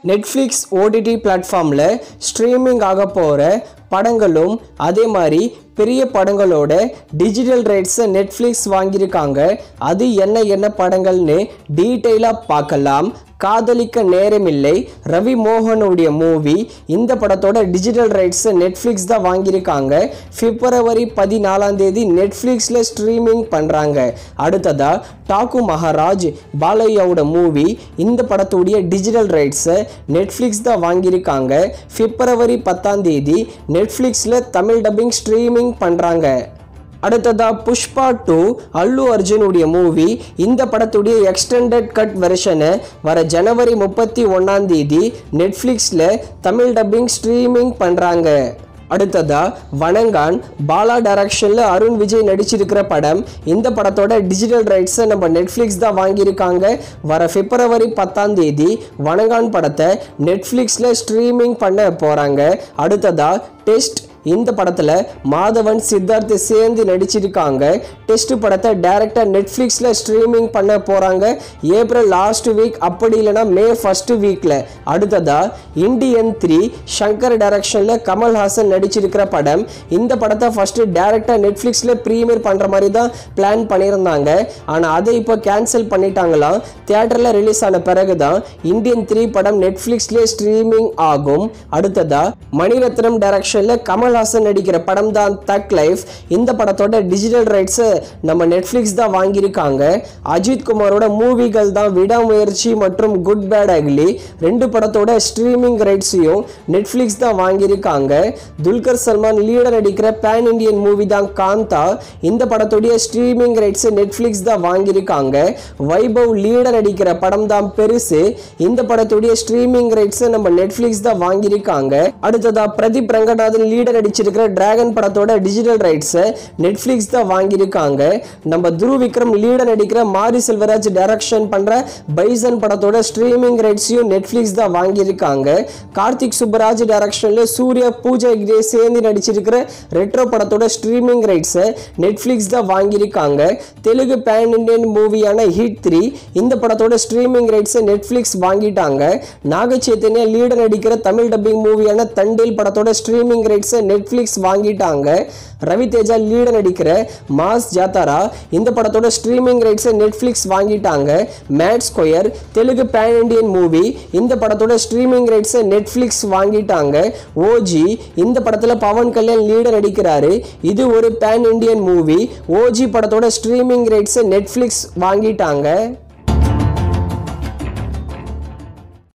Netflix OTT பிளாட்ஃபார்மில் streaming ஆக போகிற படங்களும் அதே மாதிரி பெரிய படங்களோட டிஜிட்டல் ரைட்ஸை நெட்ஃப்ளிக்ஸ் வாங்கியிருக்காங்க. அது என்ன படங்கள்னு டீட்டெயிலாக பார்க்கலாம். காதலிக்க நேரமில்லை ரவி மோகனுடைய மூவி, இந்த படத்தோட டிஜிட்டல் ரைட்ஸை நெட்ஃப்ளிக்ஸ் தான் வாங்கியிருக்காங்க. பிப்ரவரி 14 நெட்ஃப்ளிக்ஸில் ஸ்ட்ரீமிங் பண்ணுறாங்க. அடுத்ததாக டாக்கு மகாராஜ் பாலையாவோட மூவி, இந்த படத்துடைய டிஜிட்டல் ரைட்ஸை நெட்ஃப்ளிக்ஸ் தான் வாங்கியிருக்காங்க. பிப்ரவரி 10 நெட்ஃப்ளிக்ஸில் தமிழ் டப்பிங் ஸ்ட்ரீமிங் பண்ணுறாங்க. அடுத்ததா புஷ்பா 2 அல்லு அர்ஜுனுடைய மூவி, இந்த படத்துடைய எக்ஸ்டெண்டட் கட் வெர்ஷனை வர ஜனவரி 31 நெட்ஃப்ளிக்ஸில் தமிழ் டப்பிங் ஸ்ட்ரீமிங் பண்ணுறாங்க. அடுத்ததா வணங்கான் பாலா டைரக்ஷனில் அருண் விஜய் நடிச்சிருக்கிற படம், இந்த படத்தோட டிஜிட்டல் ரைட்ஸை நம்ம நெட்ஃப்ளிக்ஸ் தான் வாங்கியிருக்காங்க. வர பிப்ரவரி 10 வணங்கான் படத்தை நெட்ஃப்ளிக்ஸில் ஸ்ட்ரீமிங் பண்ண போகிறாங்க. அடுத்ததா டெஸ்ட், இந்த படத்தில் மாதவன் சித்தார்த் சேர்ந்து நடிச்சிருக்காங்க. டெஸ்ட் படத்தை டைரக்டாக நெட்ஃப்ளிக்ஸில் ஸ்ட்ரீமிங் பண்ண போகிறாங்க ஏப்ரல் லாஸ்ட் வீக், அப்படி இல்லைனா மே ஃபர்ஸ்ட் வீக்கில். அடுத்ததாக இண்டியன் 3 ஷங்கர் டைரக்ஷனில் கமல்ஹாசன் நடிச்சிருக்கிற படம், இந்த படத்தை ஃபஸ்ட்டு டைரக்டாக நெட்ஃப்ளிக்ஸில் ப்ரீமியர் பண்ணுற மாதிரி தான் பிளான் பண்ணியிருந்தாங்க. ஆனால் அதை இப்போ கேன்சல் பண்ணிட்டாங்களாம். தியேட்டரில் ரிலீஸ் ஆன பிறகு தான் இண்டியன் 3 படம் நெட்ஃப்ளிக்ஸ்லேயே ஸ்ட்ரீமிங் ஆகும். அடுத்ததாக மணிரத்னம் டைரக்ஷனில் கமல்ஹாசன் நடிக்கிற படம் தான் தக் லைஃப், இந்த படத்தோட டிஜிட்டல் ரைட்ஸை நம்ம நெட்ஃப்ளிக்ஸ் தான் வாங்கியிருக்காங்க. அஜித் குமாரோட மூவிகள் தான் விடாமுயற்சி மற்றும் குட் பேட் அக்லி, ரெண்டு படத்தோட ஸ்ட்ரீமிங் ரைட்ஸையும் நெட்ஃப்ளிக்ஸ் தான் வாங்கியிருக்காங்க. துல்கர் சல்மான் லீடர் நடிக்கிற பேன் இண்டியன் மூவி தான் காந்தா, இந்த படத்துடைய ஸ்ட்ரீமிங் ரைட்ஸை நெட்ஃப்ளிக்ஸ் தான் வாங்கியிருக்காங்க. வைபவ் லீடர் நடிக்கிற படம் தான் பெருசு, இந்த படத்துடைய ஸ்ட்ரீமிங் ரைட்ஸை நம்ம நெட்ஃப்ளிக்ஸ் தான் வாங்கியிருக்காங்க. அடுத்ததா பிரதீப் ரங்கநாதன் லீடர் நடிச்சிருக்கிற டிராகன் படத்தோட டிஜிட்டல் ரைட்ஸை நெட்ஃப்ளிக்ஸ் தான் வாங்கியிருக்காங்க. நம்ம துருவ் விக்ரம் லீடர் நடிக்கிற மாரி செல்வராஜ் டைரக்ஷன் பண்ற பைசன் படத்தோட ஸ்ட்ரீமிங் ரைட்ஸையும் நெட்ஃப்ளிக்ஸ் தான் வாங்கியிருக்காங்க. கார்த்திக் சுப்பராஜ் டைரக்ஷன்ல சூர்யா பூஜா ஹெக்டே சேர்ந்து நடிச்சிருக்கிற ரெட்ரோ படத்தோட ஸ்ட்ரீமிங் ரைட்ஸை நெட்ஃப்ளிக்ஸ் தான் வாங்கியிருக்காங்க. தெலுங்கு பேன் இண்டியன் மூவியான ஹிட் 3, இந்த படத்தோட ஸ்ட்ரீமிங் ரைட்ஸை நெட்ஃப்ளிக்ஸ் வாங்கிட்டாங்க. நாக சைத்தன்யா லீடர் நடிக்கிற தமிழ் டப்பிங் மூவியான தண்டேல் படத்தோட ஸ்ட்ரீமிங் ரைட்ஸை நெட்ஃப்ளிக்ஸ் வாங்கிட்டாங்க. ரவி தேஜா லீடர் நடிக்கிற மாஸ் ஜாத்தாரா, இந்த படத்தோட ஸ்ட்ரீமிங் ரைட்ஸை நெட்ஃப்ளிக்ஸ் வாங்கிட்டாங்க. Mad Square Telugu pan Indian movie, இந்த படத்தோட ஸ்ட்ரீமிங் ரைட்ஸை நெட்ஃப்ளிக்ஸ் வாங்கிட்டாங்க. ஓஜி, இந்த படத்தில் பவன் கல்யாண் லீடர் நடிக்கிறாரு, இது ஒரு பேன் இண்டியன் மூவி. ஓஜி படத்தோட ஸ்ட்ரீமிங் ரைட்ஸை நெட்ஃப்ளிக்ஸ் வாங்கிட்டாங்க.